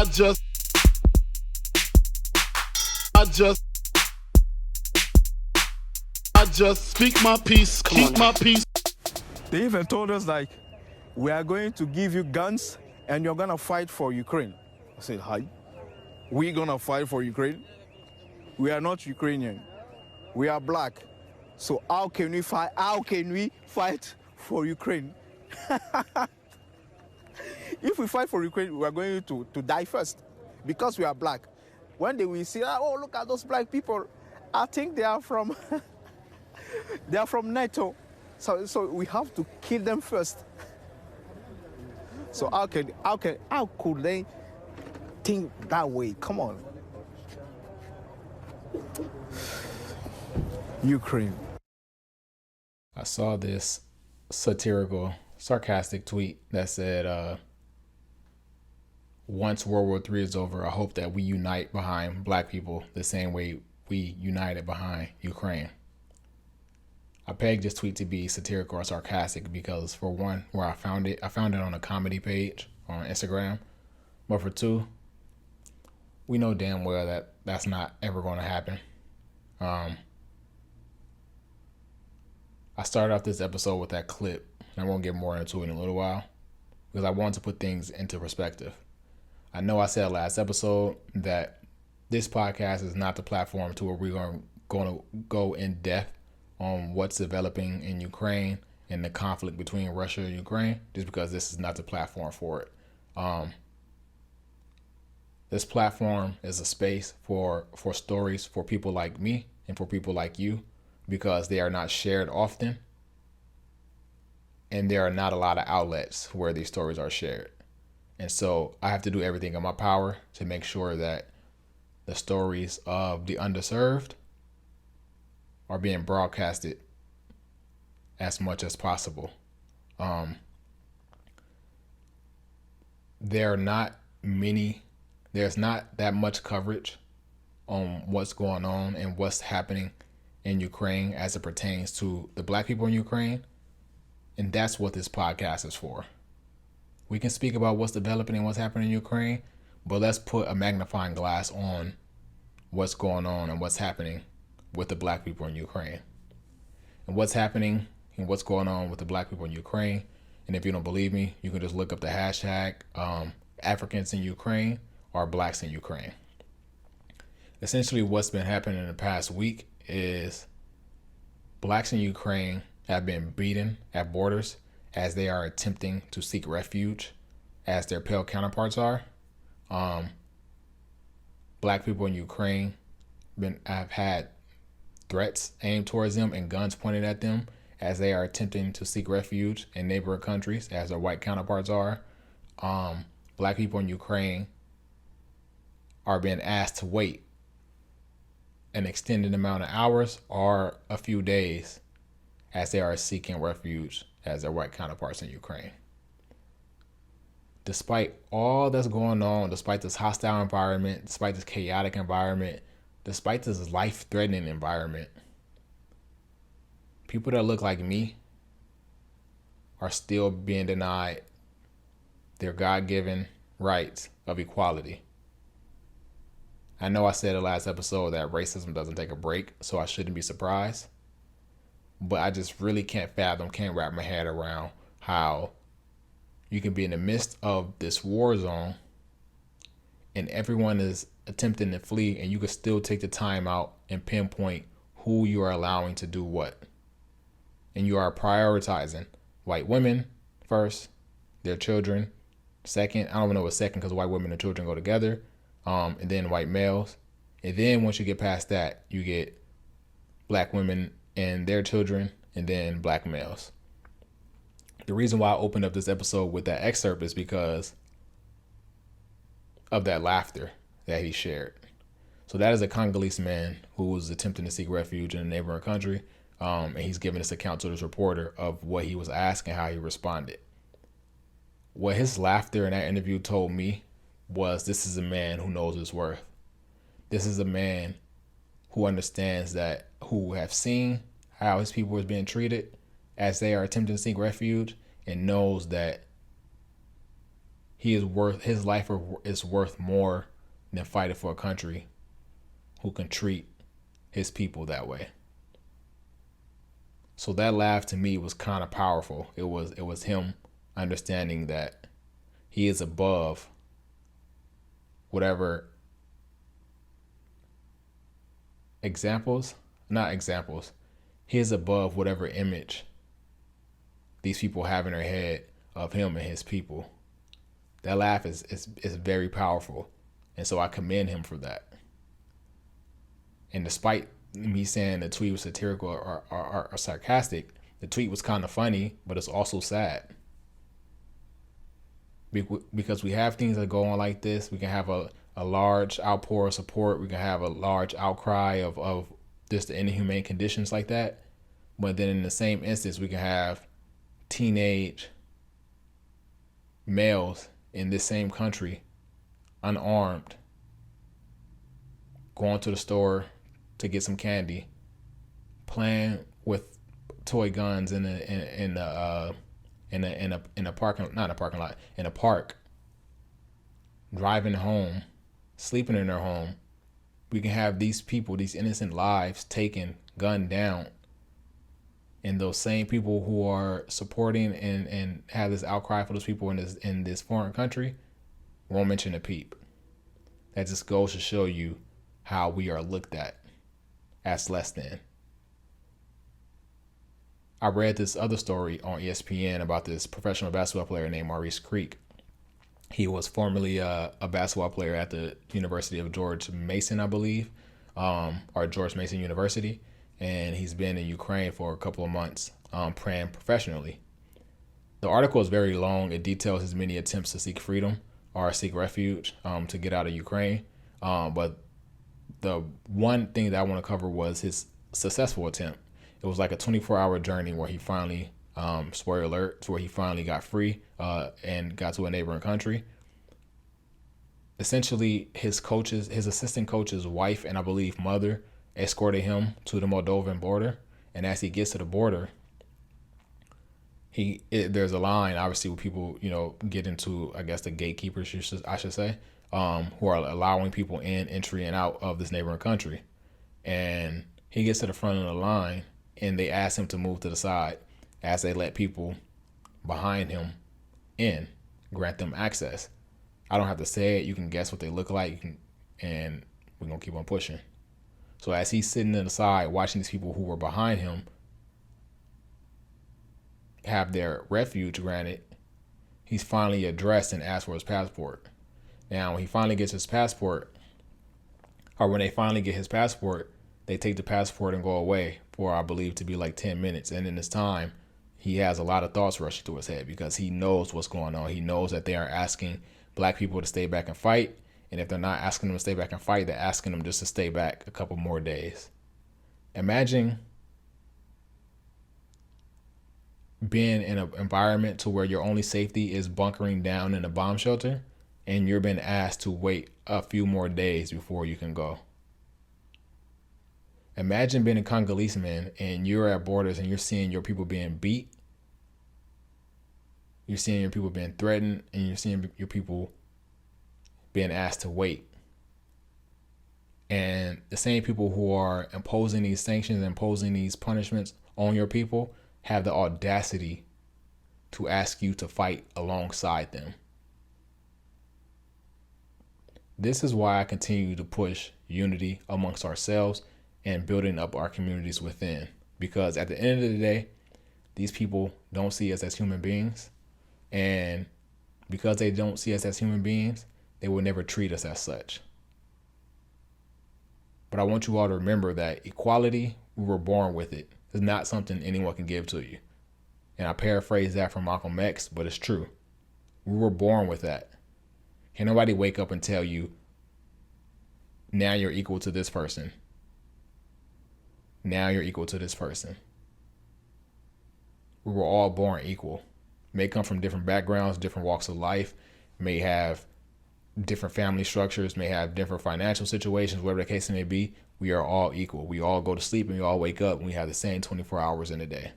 I just speak my peace, keep my peace. They even told us, like, we are going to give you guns and you're going to fight for Ukraine. I said, hi, we going to fight for Ukraine? We are not Ukrainian. We are black. So how can we fight? How can we fight for Ukraine? If we fight for Ukraine, we are going to die first because we are black. When they will see, oh, look at those black people. I think they are from they are from NATO. So we have to kill them first. So how could they think that way? Come on. Ukraine. I saw this satirical, sarcastic tweet that said, once World War III is over, I hope that we unite behind black people the same way we united behind Ukraine. I pegged this tweet to be satirical or sarcastic because, for one, where I found it on a comedy page on Instagram. But for two, we know damn well that that's not ever going to happen. I started off this episode with that clip, and I won't get more into it in a little while because I wanted to put things into perspective. I know I said last episode that this podcast is not the platform to where we're going to go in depth on what's developing in Ukraine and the conflict between Russia and Ukraine, just because this is not the platform for it. This platform is a space for stories for people like me and for people like you, because they are not shared often, and there are not a lot of outlets where these stories are shared. And so I have to do everything in my power to make sure that the stories of the underserved are being broadcasted as much as possible. There's not that much coverage on what's going on and what's happening in Ukraine as it pertains to the black people in Ukraine. And that's what this podcast is for. We can speak about what's developing and what's happening in Ukraine, but let's put a magnifying glass on what's going on and what's happening with the black people in Ukraine. And what's happening and what's going on with the black people in Ukraine. And if you don't believe me, you can just look up the hashtag Africans in Ukraine or blacks in Ukraine. Essentially, what's been happening in the past week is blacks in Ukraine have been beaten at borders as they are attempting to seek refuge, as their pale counterparts are. Black people in Ukraine have had threats aimed towards them and guns pointed at them as they are attempting to seek refuge in neighboring countries, as their white counterparts are. Black people in Ukraine are being asked to wait an extended amount of hours or a few days as they are seeking refuge as their white counterparts in Ukraine. Despite all that's going on, despite this hostile environment, despite this chaotic environment, despite this life-threatening environment, people that look like me are still being denied their God-given rights of equality. I know I said in the last episode that racism doesn't take a break, so I shouldn't be surprised. But I just really can't wrap my head around how you can be in the midst of this war zone and everyone is attempting to flee, and you can still take the time out and pinpoint who you are allowing to do what. And you are prioritizing white women first, their children second. I don't even know what's second because white women and children go together. And then white males. And then once you get past that, you get black women and their children, and then black males. The reason why I opened up this episode with that excerpt is because of that laughter that he shared. So that is a Congolese man who was attempting to seek refuge in a neighboring country. And he's giving this account to this reporter of what he was asked and how he responded. What his laughter in that interview told me was, this is a man who knows his worth. This is a man who understands that, who have seen how his people is being treated as they are attempting to seek refuge, and knows that his life is worth more than fighting for a country who can treat his people that way. So that laugh to me was kind of powerful. It was him understanding that he is above whatever not examples. He is above whatever image these people have in their head of him and his people. That laugh is very powerful. And so I commend him for that. And despite me saying the tweet was satirical or sarcastic, the tweet was kind of funny, but it's also sad. Because we have things that go on like this. We can have a large outpour of support. We can have a large outcry of just the inhumane conditions like that. But then in the same instance, we can have teenage males in this same country, unarmed, going to the store to get some candy, playing with toy guns in a park, driving home, sleeping in their home. We can have these people, these innocent lives taken, gunned down, and those same people who are supporting and have this outcry for those people in this foreign country won't mention a peep. That just goes to show you how we are looked at as less than. I read this other story on ESPN about this professional basketball player named Maurice Creek. He was formerly a basketball player at the University of George Mason, I believe, or George Mason University. And he's been in Ukraine for a couple of months praying professionally. The article is very long. It details his many attempts to seek freedom or seek refuge to get out of Ukraine. But the one thing that I want to cover was his successful attempt. It was like a 24-hour journey where he finally, spoiler alert, where he finally got free and got to a neighboring country. Essentially, his assistant coach's wife and I believe mother escorted him to the Moldovan border. And as he gets to the border, there's a line, obviously, where people, get into, I guess, the gatekeepers, I should say, who are allowing people in, entry and out of this neighboring country. And he gets to the front of the line and they ask him to move to the side as they let people behind him in, grant them access. I don't have to say it. You can guess what they look like, and we're going to keep on pushing. So as he's sitting to the side watching these people who were behind him have their refuge granted, he's finally addressed and asked for his passport. Now, when he finally gets his passport, or when they finally get his passport, they take the passport and go away for, I believe, to be like 10 minutes. And in this time, he has a lot of thoughts rushing through his head because he knows what's going on. He knows that they are asking black people to stay back and fight. And if they're not asking them to stay back and fight, they're asking them just to stay back a couple more days. Imagine being in an environment to where your only safety is bunkering down in a bomb shelter and you're being asked to wait a few more days before you can go. Imagine being a Congolese man and you're at borders and you're seeing your people being beat. You're seeing your people being threatened and you're seeing your people being asked to wait. And the same people who are imposing these sanctions and imposing these punishments on your people have the audacity to ask you to fight alongside them. This is why I continue to push unity amongst ourselves and building up our communities within. Because at the end of the day, these people don't see us as human beings. And because they don't see us as human beings, they will never treat us as such. But I want you all to remember that equality, we were born with it. It's not something anyone can give to you. And I paraphrase that from Malcolm X, but it's true. We were born with that. Can nobody wake up and tell you, now you're equal to this person. Now you're equal to this person. We were all born equal. May come from different backgrounds, different walks of life, may have different family structures, may have different financial situations, whatever the case may be. We are all equal. We all go to sleep and we all wake up and we have the same 24 hours in a day.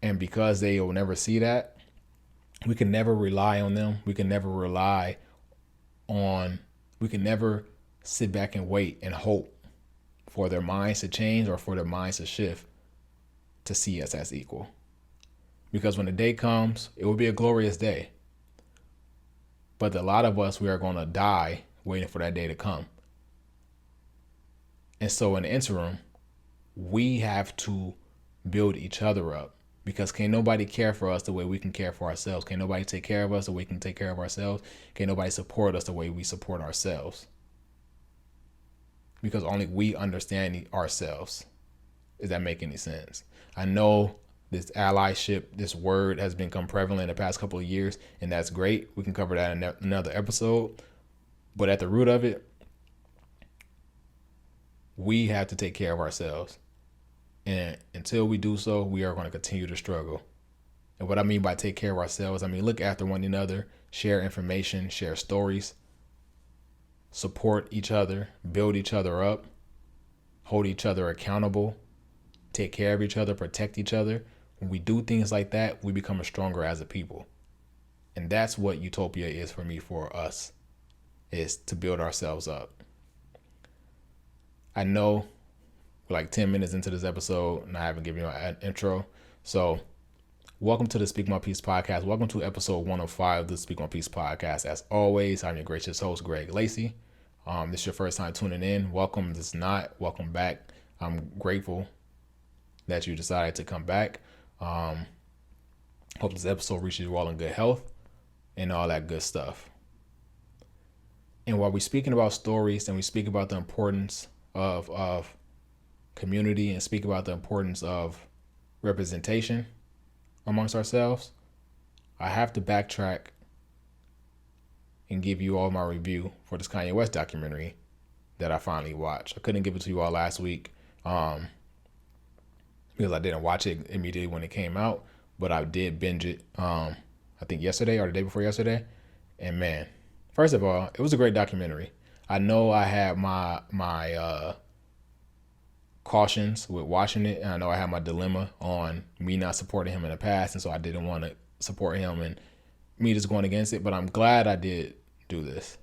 And because they will never see that, we can never rely on them. We can never sit back and wait and hope for their minds to change or for their minds to shift to see us as equal. Because when the day comes, it will be a glorious day. But a lot of us, we are going to die waiting for that day to come. And so in the interim, we have to build each other up, because can't nobody care for us the way we can care for ourselves. Can't nobody take care of us the way we can take care of ourselves. Can't nobody support us the way we support ourselves. Because only we understand ourselves. Does that make any sense? I know this allyship, this word has become prevalent in the past couple of years, and that's great. We can cover that in another episode. But at the root of it, we have to take care of ourselves. And until we do so, we are going to continue to struggle. And what I mean by take care of ourselves, I mean look after one another, share information, share stories, support each other, build each other up, hold each other accountable, take care of each other, protect each other. When we do things like that, we become stronger as a people. And that's what utopia is for me, for us, is to build ourselves up. I know we're like 10 minutes into this episode and I haven't given you an intro. So welcome to the Speak My Peace podcast. Welcome to episode 105 of the Speak My Peace podcast. As always, I'm your gracious host, Greg Lacey. This is your first time tuning in. Welcome. This is not. Welcome back. I'm grateful that you decided to come back. Hope this episode reaches you all in good health and all that good stuff. And while we're speaking about stories and we speak about the importance of community and speak about the importance of representation amongst ourselves, I have to backtrack and give you all my review for this Kanye West documentary that I finally watched. I couldn't give it to you all last week because I didn't watch it immediately when it came out, but I did binge it I think yesterday or the day before yesterday. And man, first of all, it was a great documentary. I know I had my cautions with watching it, and I know I had my dilemma on me not supporting him in the past, and so I didn't want to support him and me just going against it. But I'm glad I did do this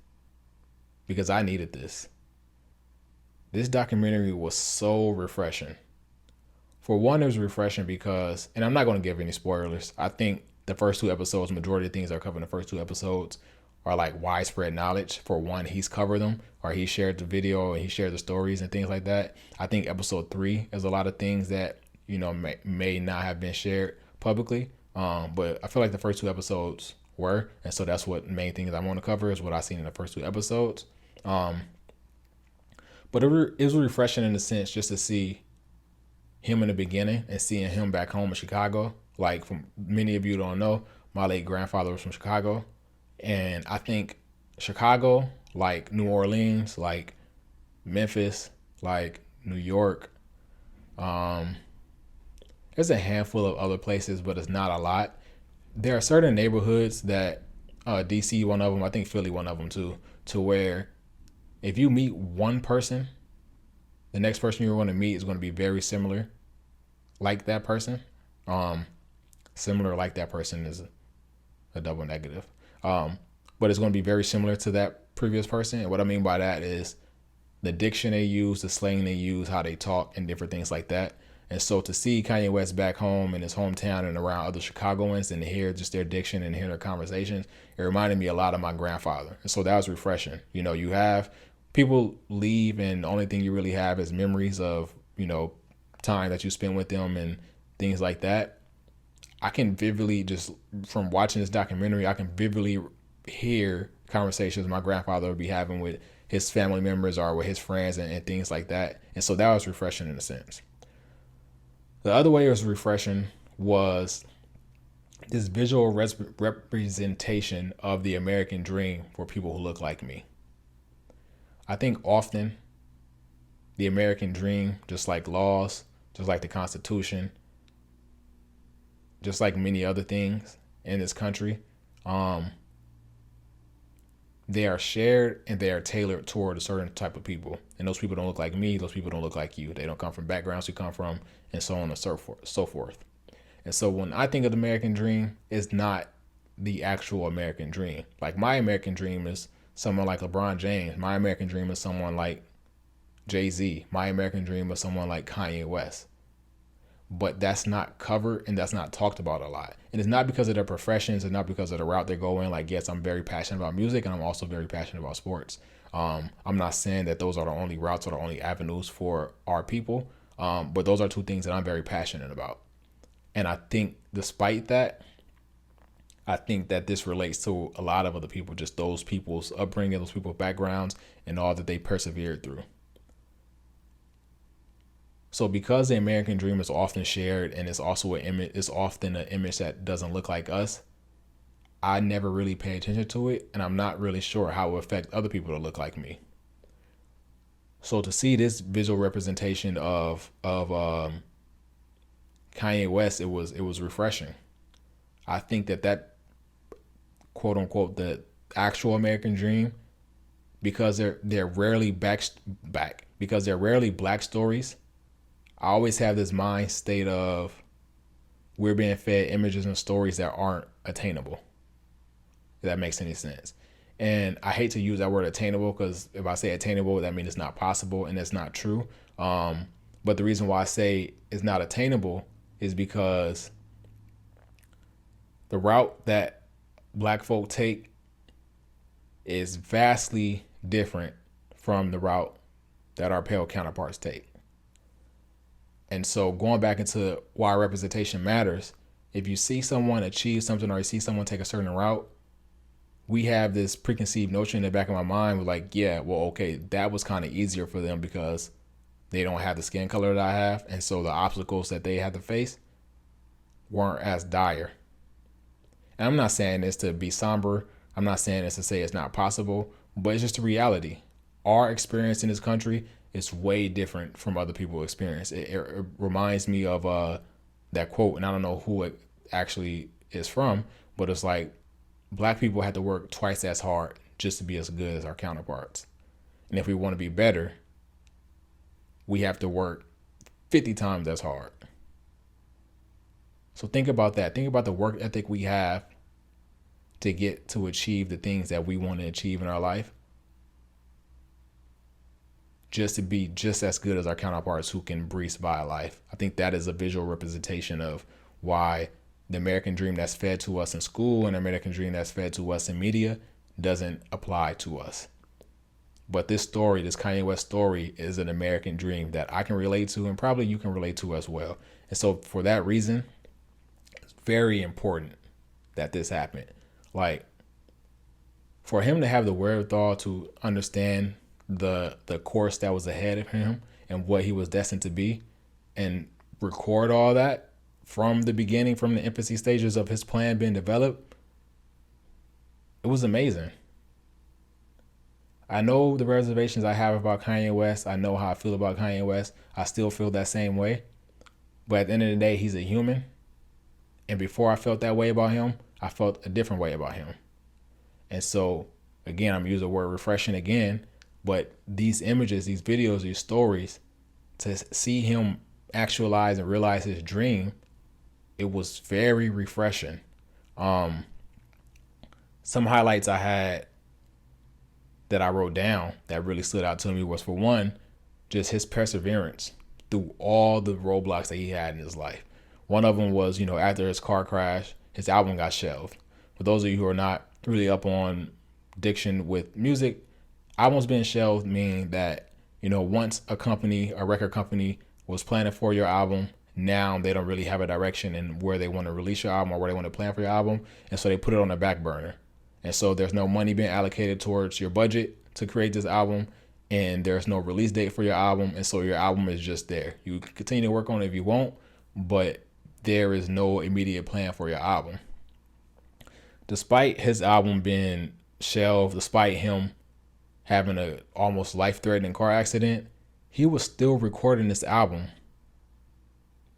because I needed this. This documentary was so refreshing. For one, it was refreshing because, and I'm not going to give any spoilers, I think the first two episodes, majority of things that are covered in the first two episodes are like widespread knowledge. For one, he's covered them, or he shared the video and he shared the stories and things like that. I think episode 3 is a lot of things that, you know, may not have been shared publicly. But I feel like the first two episodes were, and so that's what main things I want to cover is what I seen in the first two episodes. But it was refreshing in a sense just to see him in the beginning and seeing him back home in Chicago. Like, from many of you don't know, my late grandfather was from Chicago. And I think Chicago, like New Orleans, like Memphis, like New York, there's a handful of other places, but it's not a lot. There are certain neighborhoods that, DC, one of them, I think Philly, one of them too, to where if you meet one person, the next person you're going to meet is going to be very similar like that person. Similar like that person is a double negative. But it's going to be very similar to that previous person. And what I mean by that is the diction they use, the slang they use, how they talk, and different things like that. And so to see Kanye West back home in his hometown and around other Chicagoans and to hear just their diction and hear their conversations, it reminded me a lot of my grandfather. And so that was refreshing. You know, you have people leave and the only thing you really have is memories of, you know, time that you spent with them and things like that. I can vividly, just from watching this documentary, I can vividly hear conversations my grandfather would be having with his family members or with his friends and things like that. And so that was refreshing in a sense. The other way it was refreshing was this visual representation of the American dream for people who look like me. I think often the American dream, just like laws, just like the Constitution, just like many other things in this country, they are shared and they are tailored toward a certain type of people. And those people don't look like me. Those people don't look like you. They don't come from backgrounds you come from, and so on and so forth. And so when I think of the American dream, it's not the actual American dream. Like my American dream is someone like LeBron James. My American dream is someone like Jay-Z. My American dream is someone like Kanye West. But that's not covered and that's not talked about a lot. And it's not because of their professions, it's not because of the route they're going. Like, yes, I'm very passionate about music and I'm also very passionate about sports. I'm not saying that those are the only routes or the only avenues for our people, but those are two things that I'm very passionate about. And I think despite that, I think that this relates to a lot of other people, just those people's upbringing, those people's backgrounds, and all that they persevered through. So because the American dream is often shared and it's also an image, it's often an image that doesn't look like us, I never really pay attention to it, and I'm not really sure how it will affect other people to look like me. So to see this visual representation of Kanye West, it was refreshing. I think that quote unquote the actual American dream, because they're rarely because they're rarely black stories. I always have this mind state of we're being fed images and stories that aren't attainable. If that makes any sense. And I hate to use that word attainable because if I say attainable, that means it's not possible, and it's not true. But the reason why I say it's not attainable is because the route that black folk take is vastly different from the route that our pale counterparts take. And so going back into why representation matters, if you see someone achieve something or you see someone take a certain route, we have this preconceived notion in the back of my mind, we're like, yeah, well, okay, that was kind of easier for them because they don't have the skin color that I have. And so the obstacles that they had to face weren't as dire. And I'm not saying this to be somber. I'm not saying this to say it's not possible, but it's just a reality. Our experience in this country is way different from other people's experience. It reminds me of that quote, and I don't know who it actually is from, but it's like, black people have to work twice as hard just to be as good as our counterparts. And if we want to be better, we have to work 50 times as hard. So think about that. Think about the work ethic we have to get to achieve the things that we want to achieve in our life, just to be just as good as our counterparts who can breeze by life. I think that is a visual representation of why the American dream that's fed to us in school and the American dream that's fed to us in media doesn't apply to us. But this story, this Kanye West story, is an American dream that I can relate to, and probably you can relate to as well. And so for that reason, it's very important that this happened. Like, for him to have the wherewithal to understand the course that was ahead of him and what he was destined to be, and record all that from the beginning, from the infancy stages of his plan being developed, it was amazing. I know the reservations I have about Kanye West. I know how I feel about Kanye West. I still feel that same way. But at the end of the day, he's a human. And before I felt that way about him, I felt a different way about him. And so, again, I'm using the word refreshing again, but these images, these videos, these stories, to see him actualize and realize his dream, it was very refreshing. Some highlights I had that I wrote down that really stood out to me was, for one, just his perseverance through all the roadblocks that he had in his life. One of them was, after his car crash, his album got shelved. For those of you who are not really up on diction with music, albums being shelved mean that, once a record company was planning for your album, now they don't really have a direction in where they want to release your album or where they want to plan for your album. And so they put it on the back burner. And so there's no money being allocated towards your budget to create this album, and there's no release date for your album. And so your album is just there. You can continue to work on it if you want, but there is no immediate plan for your album. Despite his album being shelved, despite him having a almost life-threatening car accident, he was still recording this album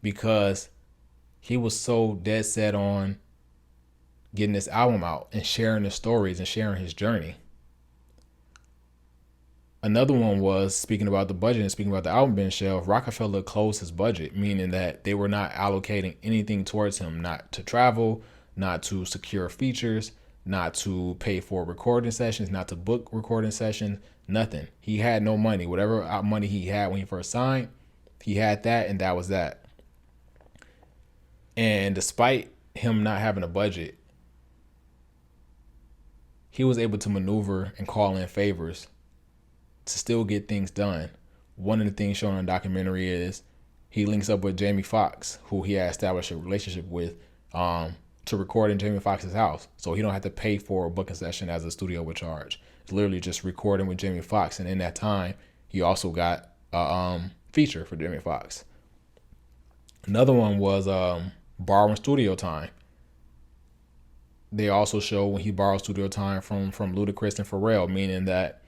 because he was so dead set on getting this album out and sharing his stories and sharing his journey. Another one was speaking about the budget and speaking about the album being shelved. Rockefeller closed his budget, meaning that they were not allocating anything towards him, not to travel, not to secure features, not to pay for recording sessions, not to book recording sessions, nothing. He had no money. Whatever money he had when he first signed, he had that, and that was that. And despite him not having a budget, he was able to maneuver and call in favors to still get things done. One of the things shown in the documentary is he links up with Jamie Foxx, who he had established a relationship with, to record in Jamie Foxx's house. So he don't have to pay for a booking session as a studio would charge. It's literally just recording with Jamie Foxx. And in that time, he also got a feature for Jamie Foxx. Another one was borrowing studio time. They also show when he borrowed studio time from Ludacris and Pharrell, meaning that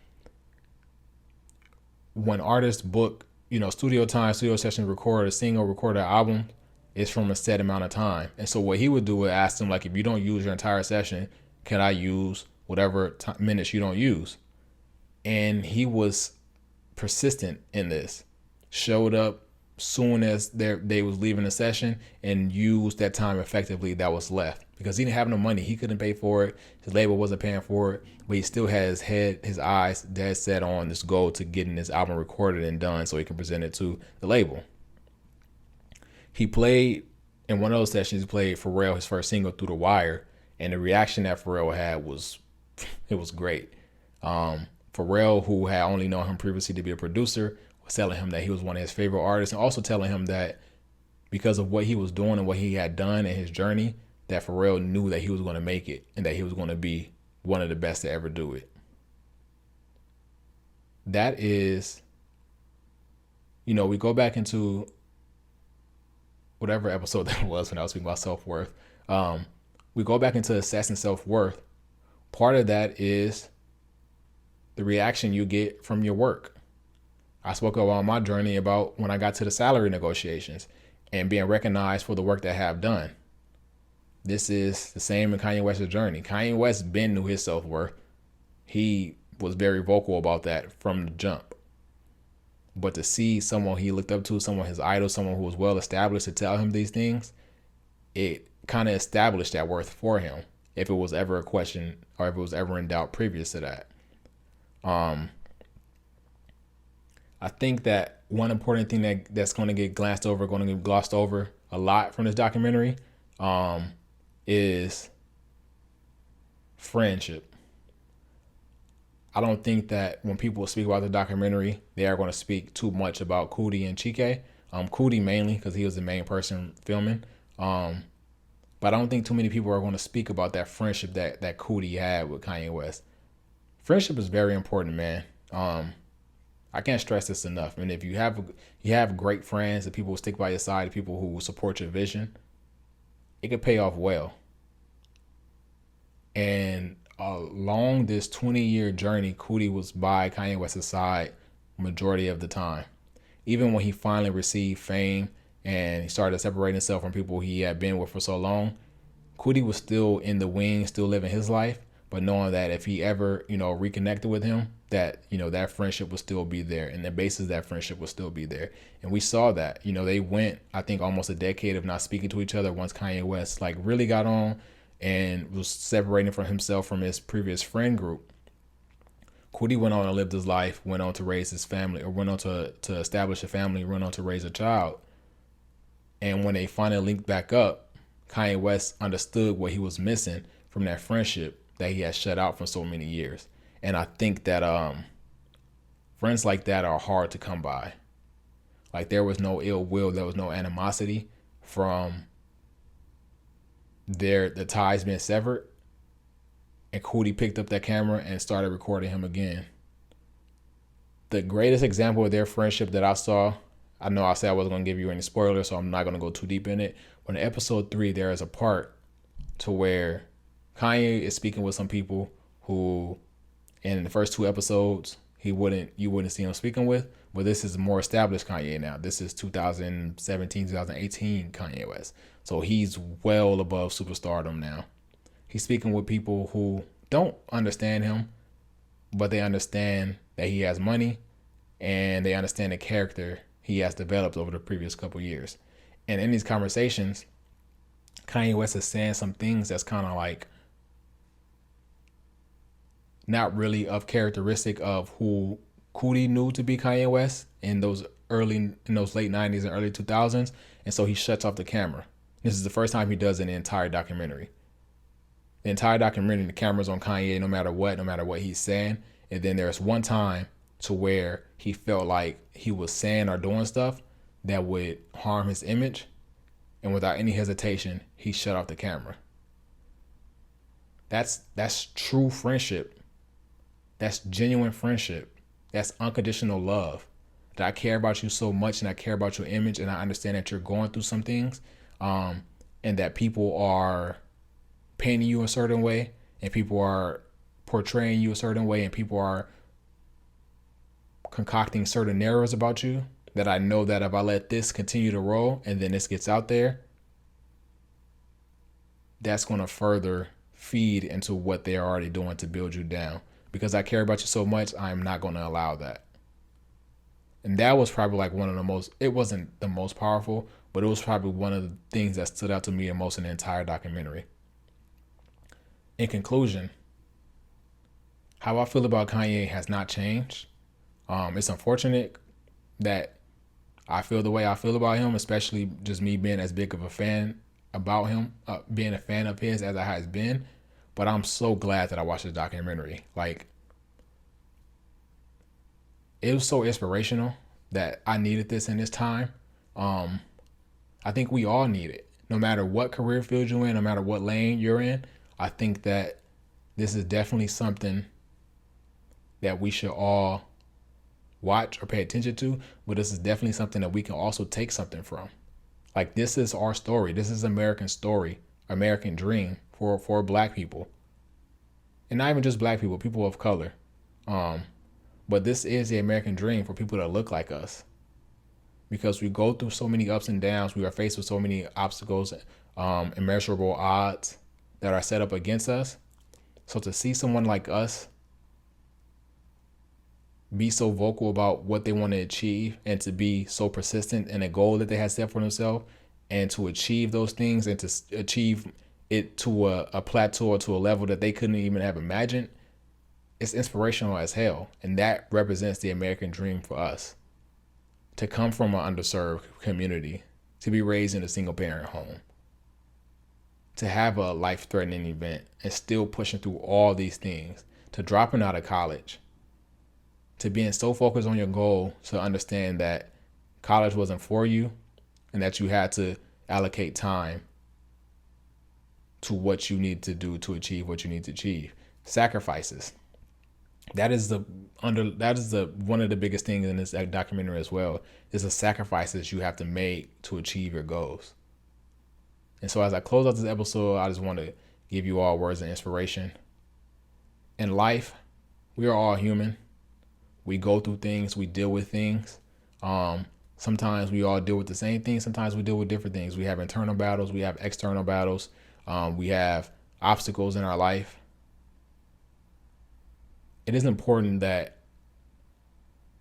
when artists book, studio time, studio session, record a single, record an album, it's from a set amount of time. And so what he would do is ask them, like, if you don't use your entire session, can I use whatever minutes you don't use? And he was persistent in this. Showed up soon as they was leaving the session and used that time effectively that was left. Because he didn't have no money. He couldn't pay for it. His label wasn't paying for it. But he still had his eyes dead set on this goal to getting this album recorded and done so he can present it to the label. He played, in one of those sessions, he played Pharrell his first single, Through the Wire. And the reaction that Pharrell had was great. Pharrell, who had only known him previously to be a producer, was telling him that he was one of his favorite artists, and also telling him that because of what he was doing and what he had done in his journey, that Pharrell knew that he was going to make it and that he was going to be one of the best to ever do it. That is, we go back into whatever episode that was when I was speaking about self-worth. We go back into assessing self-worth. Part of that is the reaction you get from your work. I spoke about my journey about when I got to the salary negotiations and being recognized for the work that I have done. This is the same in Kanye West's journey. Kanye West been knew his self-worth. He was very vocal about that from the jump. But to see someone he looked up to, someone his idol, someone who was well established to tell him these things, it kind of established that worth for him if it was ever a question or if it was ever in doubt previous to that. I think that one important thing that's going to get glossed over a lot from this documentary is friendship. I don't think that when people speak about the documentary, they are going to speak too much about Coodie and Chike. Coodie mainly because he was the main person filming. But I don't think too many people are going to speak about that friendship that Coodie had with Kanye West. Friendship is very important, man. I can't stress this enough. And if you have great friends, the people who stick by your side, the people who support your vision, it could pay off well. And along this 20-year journey, Coodie was by Kanye West's side majority of the time. Even when he finally received fame and he started separating himself from people he had been with for so long, Coodie was still in the wings, still living his life, but knowing that if he ever, reconnected with him, that, that friendship would still be there and the basis of that friendship would still be there. And we saw that, they went, I think, almost a decade of not speaking to each other once Kanye West really got on and was separating from himself from his previous friend group. Coodie went on and lived his life, went on to raise his family, or went on to establish a family, went on to raise a child. And when they finally linked back up, Kanye West understood what he was missing from that friendship that he had shut out for so many years. And I think that friends like that are hard to come by. Like, there was no ill will, there was no animosity from the ties being severed. And Coodie picked up that camera and started recording him again. The greatest example of their friendship that I saw, I know I said I wasn't going to give you any spoilers, so I'm not going to go too deep in it. But in episode 3, there is a part to where Kanye is speaking with some people who, in the first 2 episodes, you wouldn't see him speaking with. But this is more established Kanye now. This is 2017, 2018 Kanye West. So he's well above superstardom now. He's speaking with people who don't understand him, but they understand that he has money and they understand the character he has developed over the previous couple years. And in these conversations, Kanye West is saying some things that's kind of like not really of characteristic of who Coodie knew to be Kanye West in those late 90s and early 2000s. And so he shuts off the camera. This is the first time he does it in the entire documentary. The entire documentary, the camera's on Kanye no matter what he's saying. And then there's one time to where he felt like he was saying or doing stuff that would harm his image. And without any hesitation, he shut off the camera. That's true friendship. That's genuine friendship. That's unconditional love. That I care about you so much and I care about your image and I understand that you're going through some things, and that people are painting you a certain way and people are portraying you a certain way and people are concocting certain narratives about you, that I know that if I let this continue to roll and then this gets out there, that's going to further feed into what they're already doing to build you down. Because I care about you so much, I'm not going to allow that. And that was probably like one of the most, it wasn't the most powerful, but it was probably one of the things that stood out to me the most in the entire documentary. In conclusion, how I feel about Kanye has not changed. It's unfortunate that I feel the way I feel about him, especially just me being as big of a fan about him, being a fan of his as I has been. But I'm so glad that I watched the documentary. Like, it was so inspirational that I needed this in this time. I think we all need it. No matter what career field you're in, no matter what lane you're in, I think that this is definitely something that we should all watch or pay attention to. But this is definitely something that we can also take something from. Like, this is our story. This is American story, American dream for black people. And not even just black people, people of color. But this is the American dream for people that look like us. Because we go through so many ups and downs. We are faced with so many obstacles, immeasurable odds that are set up against us. So to see someone like us be so vocal about what they want to achieve and to be so persistent in a goal that they have set for themselves and to achieve those things and to achieve it to a plateau or to a level that they couldn't even have imagined, it's inspirational as hell. And that represents the American dream for us. To come from an underserved community, to be raised in a single parent home, to have a life-threatening event and still pushing through all these things, to dropping out of college, to being so focused on your goal to understand that college wasn't for you and that you had to allocate time to what you need to do to achieve what you need to achieve. Sacrifices. That is one of the biggest things in this documentary as well, is the sacrifices you have to make to achieve your goals. And so as I close out this episode, I just want to give you all words of inspiration. In life, we are all human. We go through things, we deal with things. Sometimes we all deal with the same things. Sometimes we deal with different things. We have internal battles. We have external battles. We have obstacles in our life. It is important that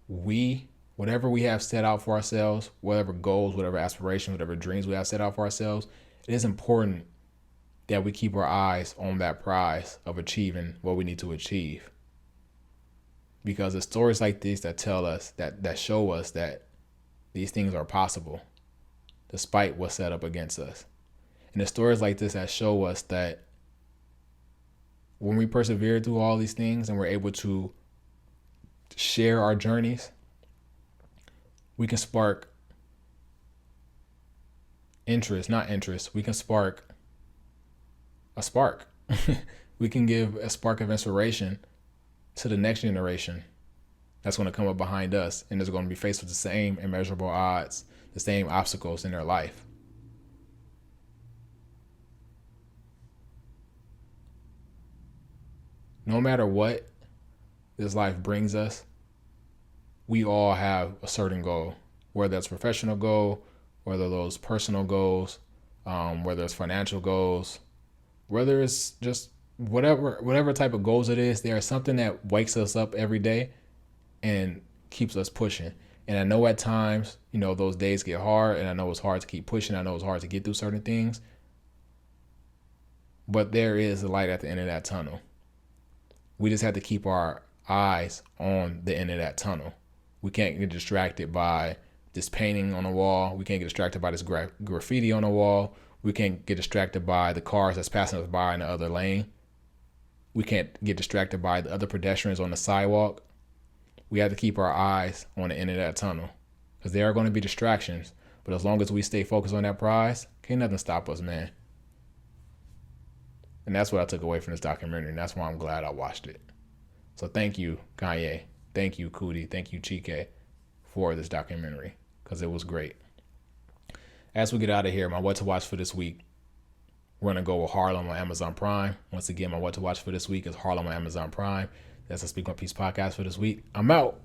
whatever we have set out for ourselves, whatever goals, whatever aspirations, whatever dreams we have set out for ourselves, it is important that we keep our eyes on that prize of achieving what we need to achieve. Because it's stories like these that tell us, that show us that these things are possible despite what's set up against us. And the stories like this that show us that when we persevere through all these things and we're able to share our journeys, we can spark we can spark a spark. We can give a spark of inspiration to the next generation that's going to come up behind us and is going to be faced with the same immeasurable odds, the same obstacles in their life. No matter what this life brings us, we all have a certain goal, whether it's professional goal, whether those personal goals, whether it's financial goals, whether it's just whatever type of goals it is, there is something that wakes us up every day and keeps us pushing. And I know at times, those days get hard, and I know it's hard to keep pushing. I know it's hard to get through certain things, but there is a light at the end of that tunnel. We just have to keep our eyes on the end of that tunnel. We can't get distracted by this painting on the wall. We can't get distracted by this graffiti on the wall. We can't get distracted by the cars that's passing us by in the other lane. We can't get distracted by the other pedestrians on the sidewalk. We have to keep our eyes on the end of that tunnel, because there are going to be distractions. But as long as we stay focused on that prize, can't nothing stop us, man. And that's what I took away from this documentary, and that's why I'm glad I watched it. So thank you, Kanye. Thank you, Cootie. Thank you, Chike, for this documentary, because it was great. As we get out of here, my what to watch for this week, we're going to go with Harlem on Amazon Prime. Once again, my what to watch for this week is Harlem on Amazon Prime. That's a Speak My Peace podcast for this week. I'm out.